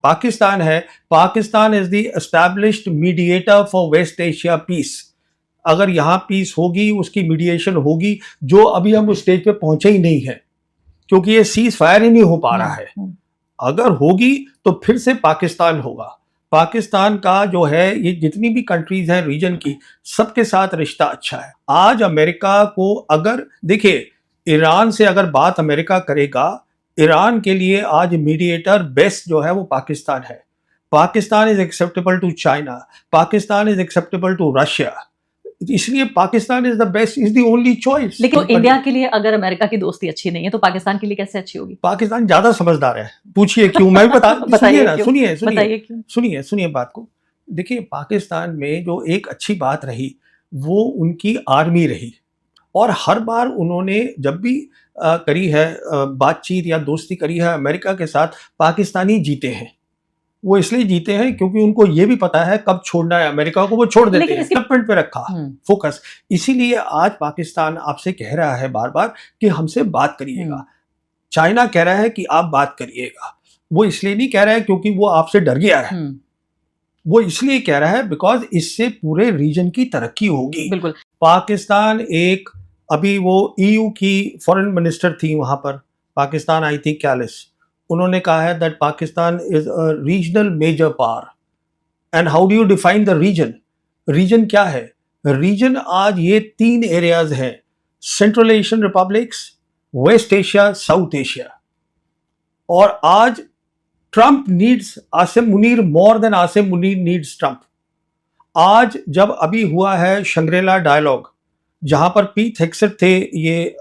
पाकिस्तान है, Pakistan is the established mediator for West Asia peace. अगर यहाँ पीस होगी, उसकी मीडिएशन होगी, जो अभी हम उस स्टेज पे पहुंचे ही नहीं है, क्योंकि ये सीज फायर ही नहीं हो पा रहा है। अगर होगी तो फिर से पाकिस्तान होगा। पाकिस्तान का जो है, ये जितनी भी कंट्रीज हैं रीजन की, सबके साथ रिश्ता अच्छा है। आज अमेरिका को अगर देखिए, ईरान से अगर बात अमेरिका करेगा, ईरान के लिए आज मीडिएटर बेस्ट जो है वो पाकिस्तान है। Pakistan is acceptable to China, Pakistan is acceptable to Russia, इसलिए Pakistan is the best, is the only choice. लेकिन इंडिया के लिए अगर अमेरिका की दोस्ती अच्छी नहीं है तो पाकिस्तान के लिए कैसे अच्छी होगी? पाकिस्तान ज्यादा समझदार है। पूछिए क्यों, मैं भी सुनिए ना, सुनिए बात को। देखिए, पाकिस्तान में जो एक अच्छी बात रही वो उनकी आर्मी रही, और हर बार उन्होंने जब भी करी है बातचीत या दोस्ती करी है अमेरिका के साथ, पाकिस्तानी जीते हैं। वो इसलिए जीते हैं क्योंकि उनको ये भी पता है कब छोड़ना है अमेरिका को, वो छोड़ देते हैं, डेवलपमेंट पे रखा फोकस। इसीलिए आज पाकिस्तान आपसे कह रहा है बार बार कि हमसे बात करिएगा। चाइना कह रहा है कि आप बात करिएगा। वो इसलिए नहीं कह रहा है क्योंकि वो आपसे डर गया है, वो इसलिए कह रहा है बिकॉज इससे पूरे रीजन की तरक्की होगी। बिल्कुल। पाकिस्तान एक, अभी वो EU की फॉरेन मिनिस्टर थी वहां पर, पाकिस्तान आई थी कैलिस, उन्होंने कहा है that Pakistan is a regional major power. And how do you define the region? Region क्या है? रीजन आज ये 3 एरियाज हैं, Central Asian republics, West Asia, South Asia. और आज Trump needs Asim Munir more than Asim Munir needs Trump. आज जब अभी हुआ है शंग्रीला डायलॉग, जहां पर पीट हेग्सेट थे, ये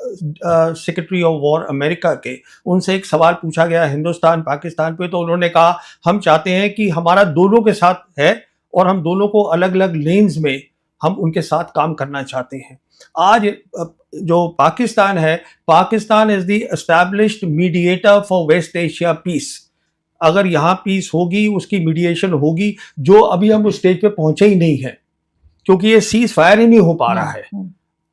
सेक्रेटरी ऑफ वॉर अमेरिका के, उनसे एक सवाल पूछा गया हिंदुस्तान पाकिस्तान पे, तो उन्होंने कहा हम चाहते हैं कि हमारा दोनों के साथ है और हम दोनों को अलग अलग लेन्स में हम उनके साथ काम करना चाहते हैं। आज जो पाकिस्तान है, Pakistan is the established mediator for West Asia peace. अगर यहाँ पीस होगी, उसकी मीडिएशन होगी, जो अभी हम उस स्टेज पे पहुंचे ही नहीं है, क्योंकि ये सीज फायर ही नहीं हो पा रहा है।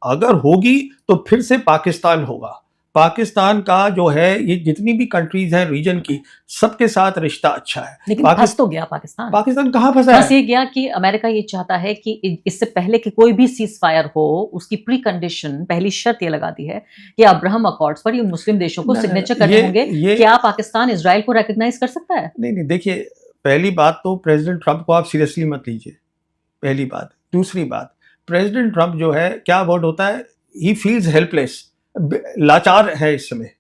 अगर होगी तो फिर से पाकिस्तान होगा। पाकिस्तान का जो है, ये जितनी भी कंट्रीज हैं रीजन की, सबके साथ रिश्ता अच्छा है। लेकिन फंस तो गया पाकिस्तान। पाकिस्तान कहाँ फंसा है? फंस ये गया कि अमेरिका ये चाहता है कि इससे पहले कि कोई भी सीज फायर हो, उसकी प्री कंडीशन, पहली शर्त ये लगा दी है कि अब्राहम अकॉर्ड्स पर ये मुस्लिम देशों को सिग्नेचर करने होंगे। क्या पाकिस्तान इजराइल को रिकॉग्नाइज कर सकता है? नहीं, देखिए, पहली बात तो प्रेसिडेंट ट्रंप को आप सीरियसली मत लीजिए, पहली बात। दूसरी बात, प्रेसिडेंट ट्रंप जो है, क्या वर्ड होता है, ही फील्स हेल्पलेस, लाचार है इस समय।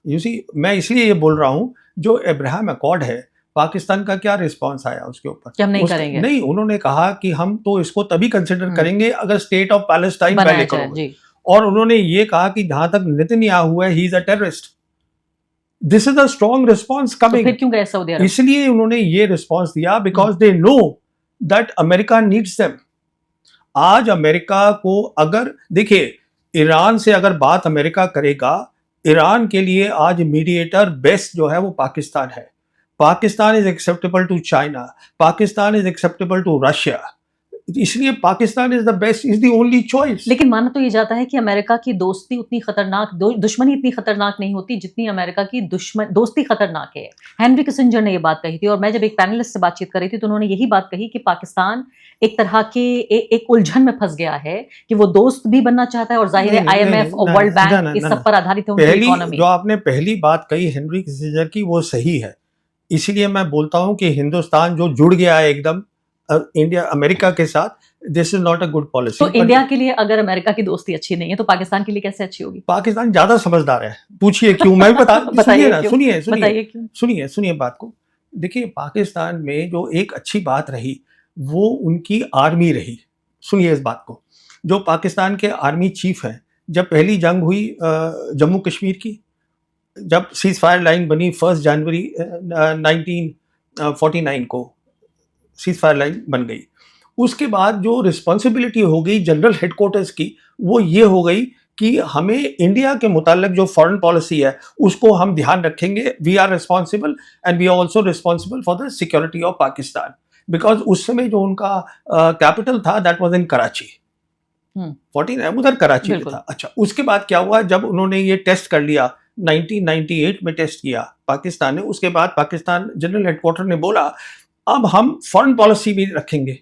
यू सी, मैं इसलिए ये बोल रहा हूं, जो अब्राहम अकॉर्ड है, पाकिस्तान का क्या रिस्पांस आया उसके ऊपर? हम नहीं करेंगे। नहीं, उन्होंने कहा कि हम तो इसको तभी कंसिडर करेंगे अगर स्टेट ऑफ पैलेस्टाइन पहले करोगे। और उन्होंने ये कहा कि जहां तक नेतन्याहू है, he is a terrorist. This is a strong response coming. फिर क्यों गए सऊदी अरब? इसलिए उन्होंने ये रिस्पॉन्स दिया because they know that America needs them. आज अमेरिका को अगर, देखिए, ईरान से अगर बात अमेरिका करेगा, ईरान के लिए आज मीडिएटर बेस्ट जो है वो पाकिस्तान है। Pakistan is acceptable to China, Pakistan is acceptable to Russia, इसलिए Pakistan is the best, is the only choice. लेकिन माना तो ये जाता है कि अमेरिका की दोस्ती उतनी खतरनाक, दुश्मनी इतनी खतरनाक नहीं होती जितनी अमेरिका की दोस्ती खतरनाक है। हेनरी किसिंजर ने ये बात कही थी, और मैं जब एक पैनलिस्ट से बातचीत कर रही थी तो उन्होंने यही बात कही कि पाकिस्तान एक तरह के एक उलझन में फंस गया है कि वो दोस्त भी बनना चाहता है, और जाहिर है IMF और वर्ल्ड बैंक इस सब पर आधारित है उनकी इकोनॉमी। जो आपने पहली बात कही हेनरी किसिंजर की, वो सही है। इसीलिए मैं बोलता हूं कि हिंदुस्तान जो जुड़ गया है एकदम इंडिया अमेरिका के साथ, this is not a good policy. तो इंडिया के लिए अगर अमेरिका की दोस्ती अच्छी नहीं है तो पाकिस्तान के लिए कैसे अच्छी होगी? पाकिस्तान ज्यादा समझदार है। पूछिए क्यों, मैं भी सुनिए बात को। देखिए, पाकिस्तान में जो एक अच्छी बात रही वो उनकी आर्मी रही। सुनिए इस बात को, जो पाकिस्तान के आर्मी चीफ हैं, जब पहली जंग हुई जम्मू कश्मीर की, जब सीज फायर लाइन बनी 1 जनवरी 1949 को सीज फायर लाइन बन गई, उसके बाद जो रिस्पॉन्सिबिलिटी हो गई जनरल हेडक्वार्टर्स की, वो ये हो गई कि हमें इंडिया के मुताल्लिक जो फॉरेन पॉलिसी है उसको हम ध्यान रखेंगे। We are responsible and we are also responsible for the security of Pakistan, because उस समय जो उनका कैपिटल था दैट वाज इन कराची, 49 उधर कराची में था। अच्छा, उसके बाद क्या हुआ, जब उन्होंने ये टेस्ट कर लिया 1998 में टेस्ट किया पाकिस्तान ने। उसके बाद पाकिस्तान जनरल हेडक्वार्टर ने बोला अब हम फॉरेन पॉलिसी भी रखेंगे,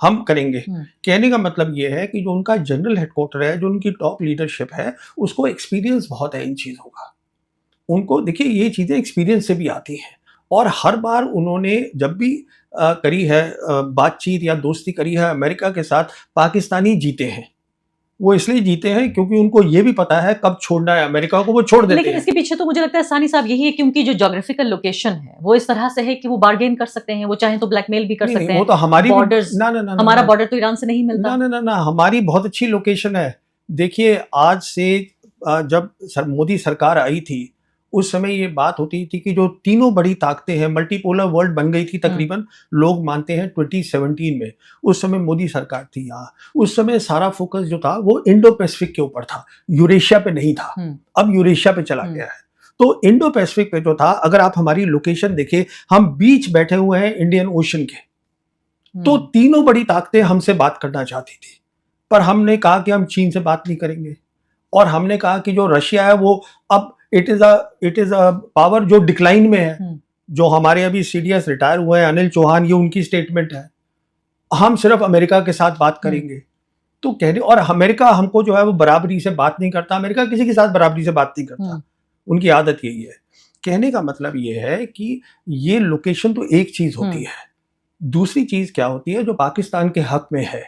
हम करेंगे। कहने का मतलब ये है कि जो उनका जनरल हेडक्वार्टर है, जो उनकी टॉप लीडरशिप है, उसको एक्सपीरियंस बहुत है इन चीज़ों का। उनको देखिए ये चीज़ें एक्सपीरियंस से भी आती हैं, और हर बार उन्होंने जब भी करी है बातचीत या दोस्ती करी है अमेरिका के साथ, पाकिस्तानी जीते हैं। वो इसलिए जीते हैं क्योंकि उनको ये भी पता है कब छोड़ना है अमेरिका को, वो छोड़ देते लेकिन हैं। इसके पीछे तो मुझे लगता है सानी साहब यही है कि उनकी जो ज्योग्राफिकल लोकेशन है वो इस तरह से है कि वो बार्गेन कर सकते हैं, वो चाहें तो ब्लैकमेल भी कर नहीं, सकते नहीं, हैं। वो तो हमारी बॉर्डर्स, ना ना ना हमारा ना बॉर्डर तो ईरान से नहीं मिलता। ना ना ना ना हमारी बहुत अच्छी लोकेशन है। देखिए आज से जब मोदी सरकार आई थी उस समय ये बात होती थी कि जो तीनों बड़ी ताकतें हैं, मल्टीपोलर वर्ल्ड बन गई थी तकरीबन, लोग मानते हैं 2017 में। उस समय मोदी सरकार थी यहाँ। उस समय सारा फोकस जो था वो इंडो पैसिफिक के ऊपर था, यूरेशिया पे नहीं था। अब यूरेशिया पे चला गया है। तो इंडो पैसिफिक पे जो था, अगर आप हमारी लोकेशन देखें, हम बीच बैठे हुए हैं इंडियन ओशन के। तो तीनों बड़ी ताकतें हमसे बात करना चाहती थी, पर हमने कहा कि हम चीन से बात नहीं करेंगे, और हमने कहा कि जो रशिया है वो अब इट इज अ पावर जो डिक्लाइन में है। जो हमारे अभी सीडीएस रिटायर हुए हैं अनिल चौहान, ये उनकी स्टेटमेंट है, हम सिर्फ अमेरिका के साथ बात करेंगे। तो कहने, और अमेरिका हमको जो है वो बराबरी से बात नहीं करता, अमेरिका किसी के साथ बराबरी से बात नहीं करता, उनकी आदत यही है। कहने का मतलब ये है कि ये लोकेशन तो एक चीज होती है, दूसरी चीज क्या होती है जो पाकिस्तान के हक में है।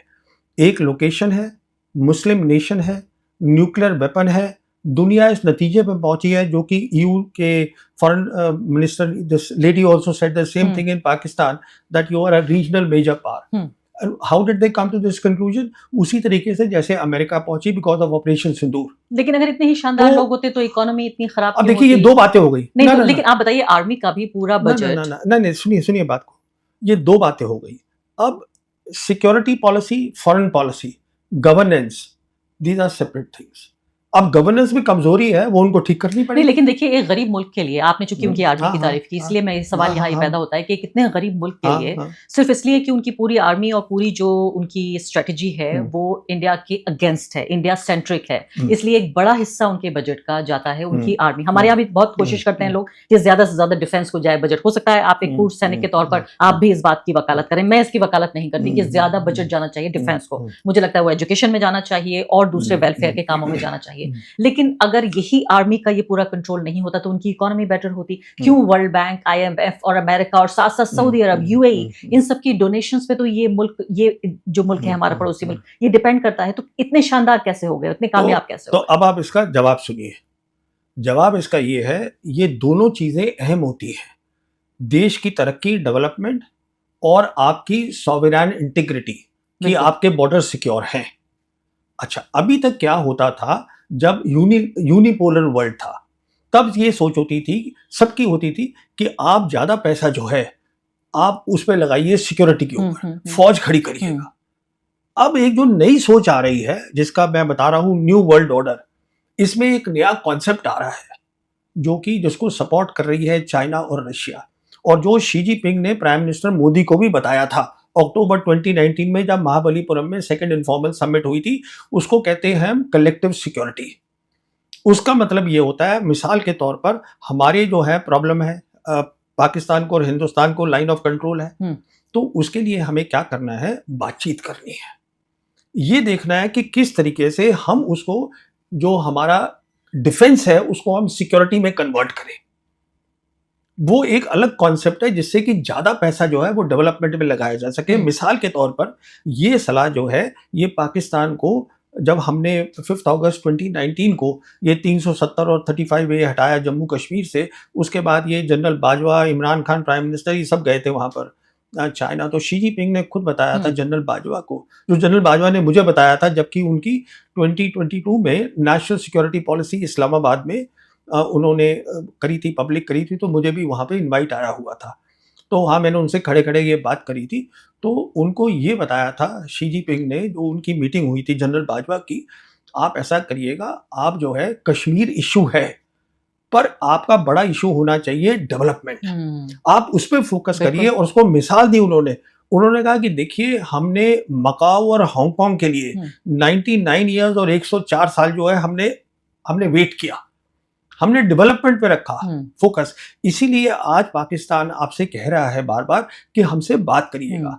एक लोकेशन है, मुस्लिम नेशन है, न्यूक्लियर वेपन है, दुनिया इस नतीजे पर पहुंची है, जो कि ईयू के foreign minister this lady also said the same thing in Pakistan, that you are a regional major power. How did they come to this conclusion? उसी तरीके से जैसे अमेरिका पहुंची बिकॉज ऑफ ऑपरेशन सिंदूर। लेकिन अगर इतने ही शानदार लोग होते तो इकोनॉमी इतनी खराब अब देखिए ये दो बातें हो गई। नहीं, तो लेकिन आप बताइए आर्मी का भी पूरा बजट। नहीं, सुनिए बात को, ये दो बातें हो गई। अब security policy, foreign policy, governance, these are separate things. अब गवर्नेंस में कमजोरी है, वो उनको ठीक करनी पड़ेगी। लेकिन देखिए एक गरीब मुल्क के लिए, आपने चूंकि उनकी आर्मी की तारीफ की, इसलिए मैं सवाल यहाँ पैदा होता है कि कितने गरीब मुल्क के लिए सिर्फ इसलिए कि उनकी पूरी आर्मी और पूरी जो उनकी स्ट्रेटजी है वो इंडिया के अगेंस्ट है, इंडिया सेंट्रिक है, इसलिए एक बड़ा हिस्सा उनके बजट का जाता है उनकी आर्मी। हमारे यहाँ भी बहुत कोशिश करते हैं लोग कि ज्यादा से ज्यादा डिफेंस को जाए बजट। हो सकता है आप एक पूर्व सैनिक के तौर पर आप भी इस बात की वकालत करें, मैं इसकी वकालत नहीं करती कि ज्यादा बजट जाना चाहिए डिफेंस को। मुझे लगता है वो एजुकेशन में जाना चाहिए और दूसरे वेलफेयर के कामों में जाना चाहिए। लेकिन अगर यही आर्मी का ये पूरा कंट्रोल नहीं होता तो उनकी इकोनॉमी बेटर होती। क्यों वर्ल्ड बैंक, आईएमएफ और अमेरिका और साथ साथ सऊदी अरब, यूएई, इन सब की डोनेशंस पे तो ये मुल्क, ये जो मुल्क है हमारा पड़ोसी मुल्क, ये डिपेंड करता है। तो इतने शानदार कैसे हो गए, इतने कामयाब कैसे हो गए? तो अब आप इसका जवाब सुनिए। जवाब इसका ये है, ये दोनों चीजें अहम होती है, देश की तरक्की, डेवलपमेंट, और आपकी सॉवरेन इंटीग्रिटी, कि आपके बॉर्डर सिक्योर हैं। अच्छा, अभी तक क्या होता था, जब यूनिपोलर वर्ल्ड था, तब ये सोच होती थी, सबकी होती थी, कि आप ज्यादा पैसा जो है आप उस पर लगाइए सिक्योरिटी के ऊपर, फौज खड़ी करिएगा। अब एक जो नई सोच आ रही है, जिसका मैं बता रहा हूं न्यू वर्ल्ड ऑर्डर, इसमें एक नया कॉन्सेप्ट आ रहा है, जो कि जिसको सपोर्ट कर रही है चाइना और रशिया, और जो शी जिनपिंग ने प्राइम मिनिस्टर मोदी को भी बताया था अक्टूबर 2019 में, जब महाबलीपुरम में सेकंड इनफॉर्मल समिट हुई थी। उसको कहते हैं हम कलेक्टिव सिक्योरिटी। उसका मतलब ये होता है, मिसाल के तौर पर हमारे जो है प्रॉब्लम है, पाकिस्तान को और हिंदुस्तान को लाइन ऑफ कंट्रोल है, तो उसके लिए हमें क्या करना है, बातचीत करनी है। ये देखना है कि किस तरीके से हम उसको, जो हमारा डिफेंस है, उसको हम सिक्योरिटी में कन्वर्ट करें। वो एक अलग कॉन्सेप्ट है, जिससे कि ज्यादा पैसा जो है वो डेवलपमेंट में लगाया जा सके। मिसाल के तौर पर ये सलाह जो है, ये पाकिस्तान को, जब हमने 5 अगस्त 2019 को ये 370 और 35A हटाया जम्मू कश्मीर से, उसके बाद ये general Bajwa, Imran Khan prime minister, ये सब गए थे वहां पर चाइना। तो शी जिनपिंग ने खुद बताया था जनरल बाजवा को, जो जनरल बाजवा ने मुझे बताया था, जबकि उनकी 2022 में नेशनल सिक्योरिटी पॉलिसी इस्लामाबाद में उन्होंने करी थी, पब्लिक करी थी, तो मुझे भी वहाँ पे इनवाइट आया हुआ था। तो हाँ, मैंने उनसे खड़े खड़े ये बात करी थी। तो उनको ये बताया था शी जिनपिंग ने, जो उनकी मीटिंग हुई थी जनरल बाजवा की, आप ऐसा करिएगा, आप जो है कश्मीर इशू है, पर आपका बड़ा इशू होना चाहिए डेवलपमेंट, आप उस पर फोकस करिए। और उसको मिसाल दी उन्होंने कहा कि देखिए, हमने मकाऊ और हांगकांग के लिए 99 ईयर्स और 104 साल जो है हमने वेट किया। हमने डेवलपमेंट पे रखा हम्म, फोकस। इसीलिए आज पाकिस्तान आपसे कह रहा है बार बार कि हमसे बात करिएगा।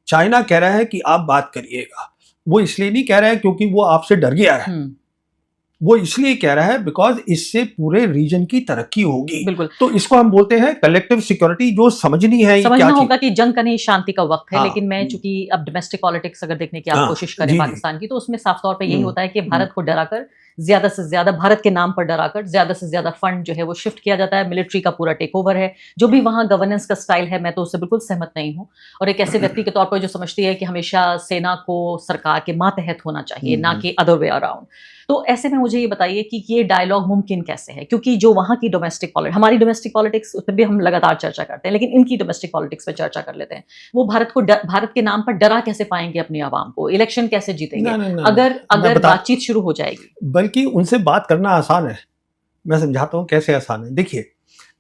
चाइना कह रहा है कि आप बात करिएगा। वो इसलिए नहीं कह रहा है क्योंकि वो आपसे डर गया है, हम्म, वो इसलिए कह रहा है बिकॉज इससे पूरे रीजन की तरक्की होगी। बिल्कुल तो इसको हम बोलते हैं कलेक्टिव सिक्योरिटी, जो समझनी है ये समझना क्या चीज। होगा कि जंग का नहीं शांति का वक्त है। हाँ, लेकिन मैं चूंकि अब डोमेस्टिक पॉलिटिक्स अगर देखने की आप हाँ, कोशिश करें जी, जी। पाकिस्तान की, तो उसमें साफ तौर पे यही हम्म, होता है कि भारत को डराकर ज्यादा से ज्यादा, भारत के नाम पर डराकर ज्यादा से ज्यादा फंड जो है वो शिफ्ट किया जाता है। मिलिट्री का पूरा टेक ओवर है। जो भी वहां गवर्नेंस का स्टाइल है, मैं तो उससे बिल्कुल सहमत नहीं हूँ। और एक ऐसे व्यक्ति के तौर पर जो समझती है कि हमेशा सेना को सरकार के मातहत होना चाहिए, ना कि अदर वे अराउंड। तो ऐसे में मुझे ये बताइए कि ये डायलॉग मुमकिन कैसे है? क्योंकि जो वहां की डोमेस्टिक पॉलिटिक्स, हमारी डोमेस्टिक पॉलिटिक्स उस पर भी हम लगातार चर्चा करते हैं, लेकिन इनकी डोमेस्टिक पॉलिटिक्स पे चर्चा कर लेते हैं। वो भारत के नाम पर डरा कैसे पाएंगे अपनी आवाम को? इलेक्शन कैसे जीतेंगे ना ना ना अगर मैं अगर बता, बातचीत शुरू हो जाएगी? बल्कि उनसे बात करना आसान है। मैं समझाता हूँ कैसे आसान है। देखिए,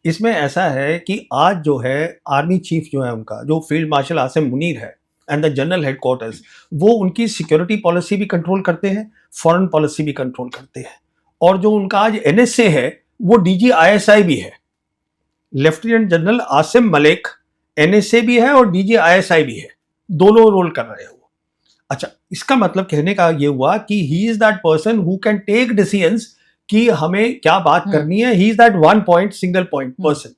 इसमें ऐसा है कि आज जो है आर्मी चीफ जो है उनका, जो फील्ड मार्शल आसिम मुनीर है एंड द जनरल हेडक्वार्टर्स, वो उनकी सिक्योरिटी पॉलिसी भी कंट्रोल करते हैं, फॉरेन पॉलिसी भी कंट्रोल करते हैं। और जो उनका आज एनएसए है वो डीजी आईएसआई भी है। Lieutenant general Asim Malik NSA भी है और डीजी आईएसआई भी है, दोनों रोल कर रहे हैं वो। अच्छा, इसका मतलब कहने का ये हुआ कि he is that person who can take decisions कि हमें क्या बात करनी है। He is that one point single point person.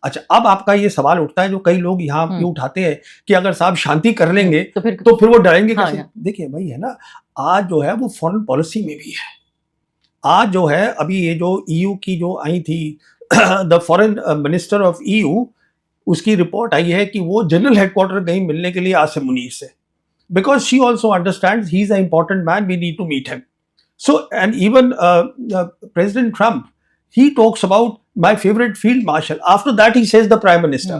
अच्छा, अब आपका ये सवाल उठता है जो कई लोग यहाँ पे उठाते हैं कि अगर साहब शांति कर लेंगे तो फिर वो डरेंगे हाँ, कैसे? देखिए भाई, है ना, आज जो है वो फॉरेन पॉलिसी में भी है। आज जो है अभी ये जो ईयू की जो आई थी the foreign minister of EU, उसकी रिपोर्ट आई है कि वो जनरल हेडक्वार्टर गई मिलने के लिए आसिम मुनीर से, because she also understands he's an important man, we need to meet him. So, and even President Trump, he talks about my favorite field marshal. After that, he says the prime minister.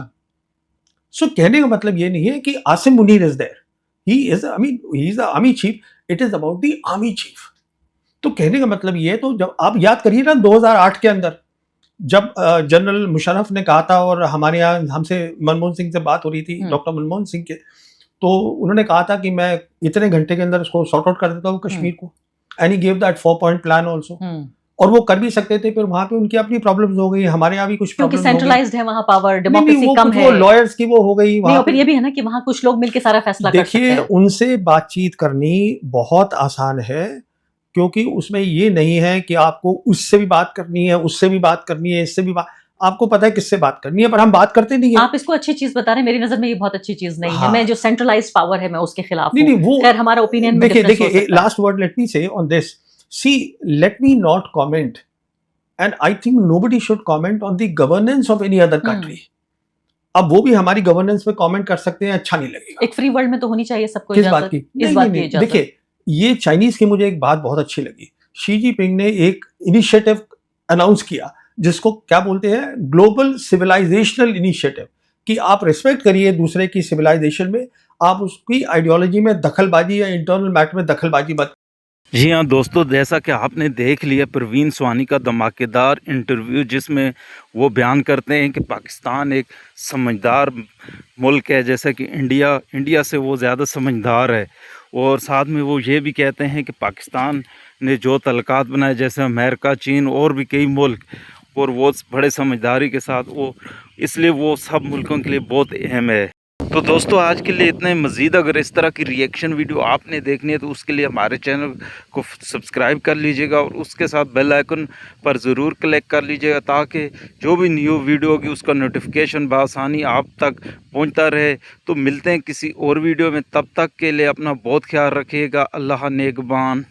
So, कहने का मतलब ये नहीं है कि Asim Munir is there. He is, I mean, he is the army chief. It is about the army chief. तो कहने का मतलब ये है, तो जब आप याद करिए ना 2008 के अंदर जब जनरल मुशर्रफ ने कहा था, और हमारे यहाँ हमसे मनमोहन सिंह से बात हो रही थी, डॉक्टर मनमोहन सिंह के, तो उन्होंने कहा था कि मैं इतने घंटे के अंदर इसको सॉर्ट आउट कर देता हूँ कश्मीर को। And he give that 4-point plan also. और वो कर भी सकते थे, फिर वहां पे उनकी अपनी प्रॉब्लम्स हो गई, हमारे यहाँ भी कुछ क्योंकि प्रॉब्लम्स हो गई। सेंट्रलाइज्ड है वहां पावर, डेमोक्रेसी कम है, वो लॉयर्स की वो हो गई नहीं, वहां और फिर पे। ये भी है ना कि वहां कुछ लोग मिलकर सारा फैसला कर सकते देखिए, हैं। उनसे बातचीत करनी बहुत आसान है, क्योंकि उसमें ये नहीं है कि आपको उससे भी बात करनी है, उससे भी बात करनी है, इससे भी बात, आपको पता है किससे बात करनी है, पर हम बात करते नहीं है। आप इसको अच्छी चीज बता रहे हैं, मेरी नजर में ये बहुत अच्छी चीज नहीं है। हाँ। मैं जो सेंट्रलाइज्ड पावर है मैं उसके खिलाफ नहीं हूं। नहीं, वो खैर हमारा ओपिनियन में देखिए difference हो देखिए, सकता है। Last word let me say on this. See, let me not comment, and I think nobody should comment on the governance of any other country. अब वो भी हमारी गवर्नेंस पे कमेंट कर सकते हैं, अच्छा नहीं लगेगा। एक फ्री वर्ल्ड में तो होनी चाहिए सबको किस बात इजाजत, की? इस नहीं बात नहीं की नहीं, इजाजत। देखिए, ये चाइनीज की मुझे एक बात बहुत अच्छी लगी। शी जिनपिंग ने एक इनिशिएटिव अनाउंस किया जिसको क्या बोलते हैं, ग्लोबल सिविलाइजेशनल इनिशिएटिव, कि आप रिस्पेक्ट करिए दूसरे की सिविलाइजेशन में, आप उसकी आइडियोलॉजी में दखलबाजी या इंटरनल मैटर में दखलबाजी मत। जी हाँ दोस्तों, जैसा कि आपने देख लिया परवीन स्वानी का धमाकेदार इंटरव्यू, जिसमें वो बयान करते हैं कि पाकिस्तान एक समझदार मुल्क है, जैसा कि इंडिया से वो ज़्यादा समझदार है। और साथ में वो ये भी कहते हैं कि पाकिस्तान ने जो तल्लुकात बनाए, जैसे अमेरिका, चीन और भी कई मुल्क, और वो बड़े समझदारी के साथ, वो इसलिए वो सब मुल्कों के लिए बहुत अहम है। तो दोस्तों, आज के लिए इतना ही। मज़ीद अगर इस तरह की रिएक्शन वीडियो आपने देखनी है तो उसके लिए हमारे चैनल को सब्सक्राइब कर लीजिएगा और उसके साथ बेल आइकन पर ज़रूर क्लिक कर लीजिएगा, ताकि जो भी न्यू वीडियो होगी उसका नोटिफिकेशन बआसानी आप तक पहुंचता रहे। तो मिलते हैं किसी और वीडियो में, तब तक के लिए अपना बहुत ख्याल रखिएगा। अल्लाह नेगबान।